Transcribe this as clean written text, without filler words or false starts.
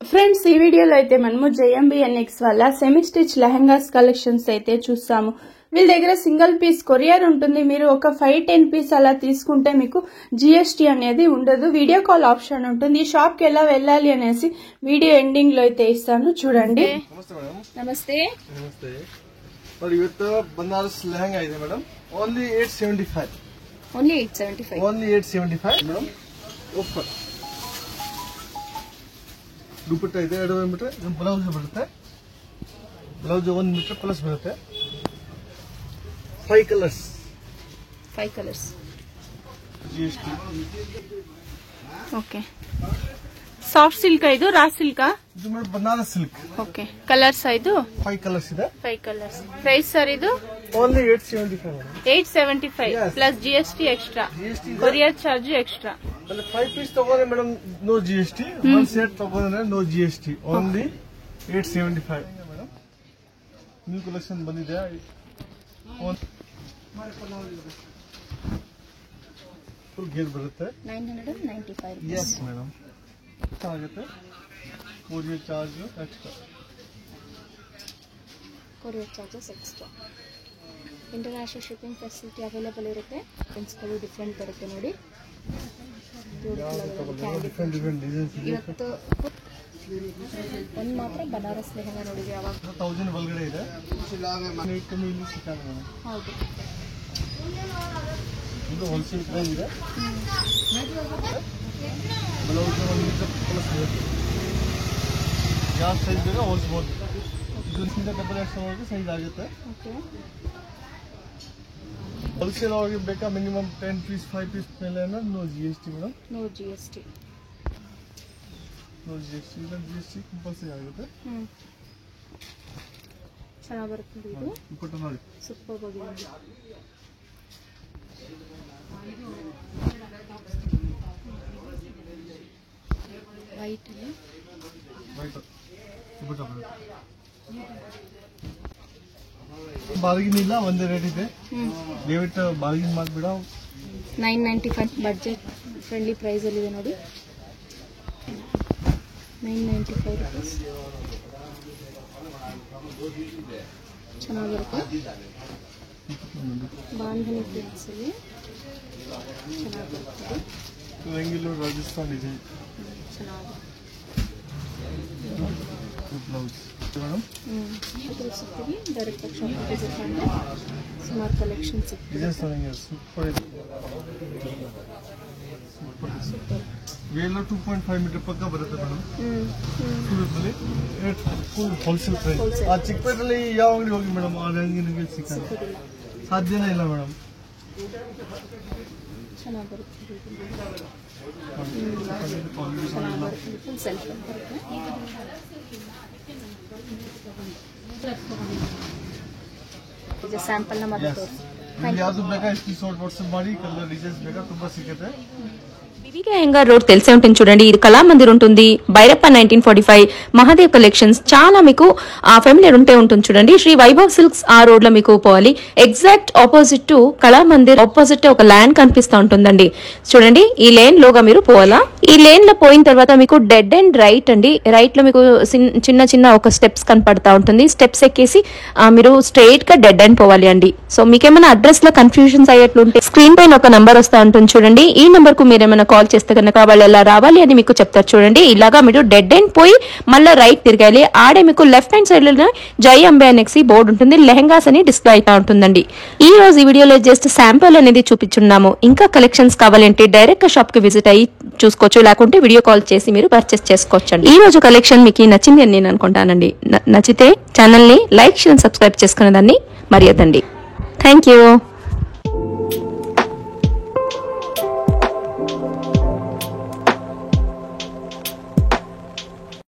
Friends ఈ వీడియోలో అయితే మనము JMBNX వల్ల సెమీ స్టిచ్ లెహంగాస్ కలెక్షన్స్ అయితే చూస్తాము. వీళ్ళ దగ్గర సింగిల్ పీస్ కొరియర్ ఉంటుంది. మీరు ఒక 5-10 పీస్ అలా తీసుకుంటే మీకు GST అనేది ఉండదు. వీడియో కాల్ ఆప్షన్ ఉంటుంది. ఈ షాప్ కి ఎలా వెళ్ళాలి అనేసి వీడియో ఎండింగ్ లో అయితే ఇస్తాను చూడండి. నమస్తే నమస్తే మరి ಇವತ್ತು బనారస్ లెహంగా ಇದೆ madam. Only 875 only 875 madam. Offer dupatta ಇದೆ 2 ಮೀಟರ್. ಬ್ಲೌಸ್ ಬರುತ್ತೆ. ಬ್ಲೌಸ್ 1 ಮೀಟರ್ ಪ್ಲಸ್ ಬರುತ್ತೆ. 5 colours GST. Okay soft silk ಇದು ರಾ ಸಿಲ್ಕ್ ಇದು madam Banaras silk. Okay colours ಇದು 5 ಕಲರ್ಸ್ ಇದೆ. 5 ಕಲರ್ಸ್. ಪ್ರೈಸ್ ಸರ್ ಇದು only 875 madam. 875 plus GST extra. Courier charge extra. ಅಂದ್ರೆ 5 piece ತಗೊಂಡ್ರೆ ಮೇಡಂ ನೋ GST. 1 ಸೆಟ್ ತಗೊಂಡ್ರೆ no GST. Only 875 madam. New collection ಬಂದಿದೆ. Full gear ಬರುತ್ತೆ. 995 Yes madam. ಆಗುತ್ತೆ. Courier charge extra. Courier charges extra. International shipping facility available ಇರುತ್ತೆ. ಪ್ರಿನ್ಸ್ಗಳು different ಬರುತ್ತೆ ನೋಡಿ. Different designs ಇದೆ. ಇವತ್ತು ಒಂದು ಮಾತ್ರ ಬನಾರಸ್ ಲೆಹಂಗಾ ನೋಡಿದ್ವಿ. ಯಾವಾಗ 1000 ಒಳಗಡೆ ಇದೆ. ಕಮ್ಮಿ ಇಲ್ಲಿ ಸಿಕ್ಕಲ್ಲ ಮೇಡಂ. ಹೌದು. ಇದು ಹೋಲ್ಸೇಲ್ ಪ್ರೈಸ್ ಇದೆ. ಬ್ಲೌಸ್ 1 ಮೀಟರ್ ಪ್ಲಸ್ ಬರುತ್ತೆ. ಯಾವ ಸೈಜ್ ಬೇಕಾ ಹೊಲಿಸಬಹುದು. ಇದರಿಂದ ಡಬಲ್ ಎಕ್ಸ್ಟ್ರಾ ವರೆಗೆ ಸೈಜ್ ಆಗುತ್ತೆ. ಓಕೆ. ಹೋಲ್ಸೇಲ್ ಆಗಿ ಬೇಕಾ ಮಿನಿಮಮ್ 10 ಪೀಸ್ 5 ಪೀಸ್ ಮೇಲೆ no GST madam. No GST ಇಲ್ಲ GST ಕಂಪಲ್ಸರಿ ಆಗುತ್ತೆ. ಚೆನ್ನಾಗಿ ಬರುತ್ತೆ ಇದು. ದುಪಟ್ಟ ನೋಡಿ ಸೂಪರ್ ಆಗಿದೆ. ವೈಟ್ ದುಪಟ್ಟ ಬರುತ್ತೆ. ಬಾರ್ಗಿನ್ ಇಲ್ಲ, ಒಂದೇ ರೇಟ್ ಇದೆ. ದಯವಿಟ್ಟು ಬಾರ್ಗಿನ್ ಮಾಡ್ಬೇಡ. 995 ಬಡ್ಜೆಟ್ ಫ್ರೆಂಡ್ಲಿ ಪ್ರೈಸ್ ಅಲ್ಲಿ ಇದೆ ನೋಡಿ. 995 ರೂಪೀಸ್. ಚೆನ್ನಾಗಿರುತ್ತೆ. ಬಾಂಧನಿ ಪ್ರಿಂಟ್ಸ್ ಅಲ್ಲಿ ಚೆನ್ನಾಗಿರುತ್ತೆ. ಬೆಂಗಳೂರು ರಾಜಸ್ಥಾನ್ ಇದೆ. ಚೆನ್ನಾಗಿದೆ. Blouse madam. ಸಿಗ್ತೀವಿ ಡೈರೆಕ್ಟ್ ಶಾಪ್ ವಿಸಿಟ್ ಮಾಡಿ ಸುಮಾರು ಕಲೆಕ್ಷನ್ ಸಿಗ್ತದೆ. ಡಿಸೈನ್ಸ್ ಸೂಪರ್ ಇದೆ. ಸೂಪರ್. ವೇಲ 2.5 ಮೀಟರ್ ಪಕ್ಕ ಬರುತ್ತೆ ಮೇಡಮ್. Full wholesale price. ಆ ಚಿಕ್ಕಪೇಟೆಯಲ್ಲಿ ಯಾವ ಅಂಗಡಿ ಹೋಗಿ ಮೇಡಮ್ ಆ ರೇಂಜಿಗೆ ಸಿಕ್ಕಲ್ಲ, ಸಾಧ್ಯನೇ ಇಲ್ಲ ಮೇಡಮ್. ಚೆನ್ನಾಗಿ ಬರುತ್ತೆ. ಫುಲ್ ಸೆಲ್ಫ್ ಬರುತ್ತೆ. ಇದು ಸ್ಯಾಂಪಲ್ ನ ಮತ್ತೆ ತೋರಿಸಿ. ಯಾವುದು ಬೇಕಾ ಸ್ಕ್ರೀನ್‌ಶಾಟ್ ವಾಟ್ಸ್ಆಪ್ ಮಾಡಿ. ಕಲರ್ ಡಿಸೈನ್ಸ್ ಬೇಕಾ ತುಂಬಾ ಸಿಗುತ್ತೆ. వివిగా రోడ్ తెలిసే ఉంటుంది చూడండి. ఇది కళామందిర్ ఉంటుంది. బైరప్ప 1945 మహాదేవ్ కలెక్షన్స్ చాలా మీకు ఫెమిలియర్ ఉంటే ఉంటుంది చూడండి. శ్రీ వైభవ్ సిల్క్స్ ఆ రోడ్ లో మీకు పోవాలి. Exact opposite to Kalamandir opposite ఒక ల్యాండ్ కనిపిస్తూ ఉంటుందండి చూడండి. ఈ లేన్ లోగా మీరు పోవాలా. ఈ లేన్ లో పోయిన తర్వాత మీకు డెడ్ అండ్ రైట్ అండి. రైట్ లో మీకు చిన్న చిన్న ఒక స్టెప్స్ కనపడతా ఉంటుంది. స్టెప్స్ ఎక్కేసి మీరు స్ట్రైట్ గా డెడ్ అండ్ పోవాలి అండి. సో మీకేమైనా అడ్రస్ లో కన్ఫ్యూజన్స్ అయ్యేట్లుంటే స్క్రీన్ పైన ఒక నంబర్ వస్తూ ఉంటుంది చూడండి. ఈ నంబర్ కు మీరేమైనా కాల్ చేస్తే కనుక వాళ్ళు ఎలా రావాలి అని మీకు చెప్తారు చూడండి. ఇలాగా మీరు డెడ్ ఎండ్ పోయి మళ్ళీ రైట్ తిరగాలి. ఆడే మీకు లెఫ్ట్ హ్యాండ్ సైడ్ లో JMBNX బోర్డు ఉంటుంది. లెహంగాస్ అని డిస్ప్లే అవుతా ఉంటుందండి. ఈ రోజు ఈ వీడియోలో జస్ట్ శాంపుల్ అనేది చూపించున్నాము. ఇంకా కలెక్షన్స్ కావాలంటే డైరెక్ట్ గా షాప్ కి విజిట్ అయ్యి చూసుకోవచ్చు. లేకుంటే వీడియో కాల్ చేసి మీరు పర్చేస్ చేసుకోవచ్చు. ఈ రోజు కలెక్షన్ మీకు నచ్చింది అని నేను అనుకుంటానండి. నచ్చితే ఛానల్ ని లైక్ షేర్ సబ్స్క్రైబ్ చేసుకునే దాన్ని మర్యాదండి. Thank you.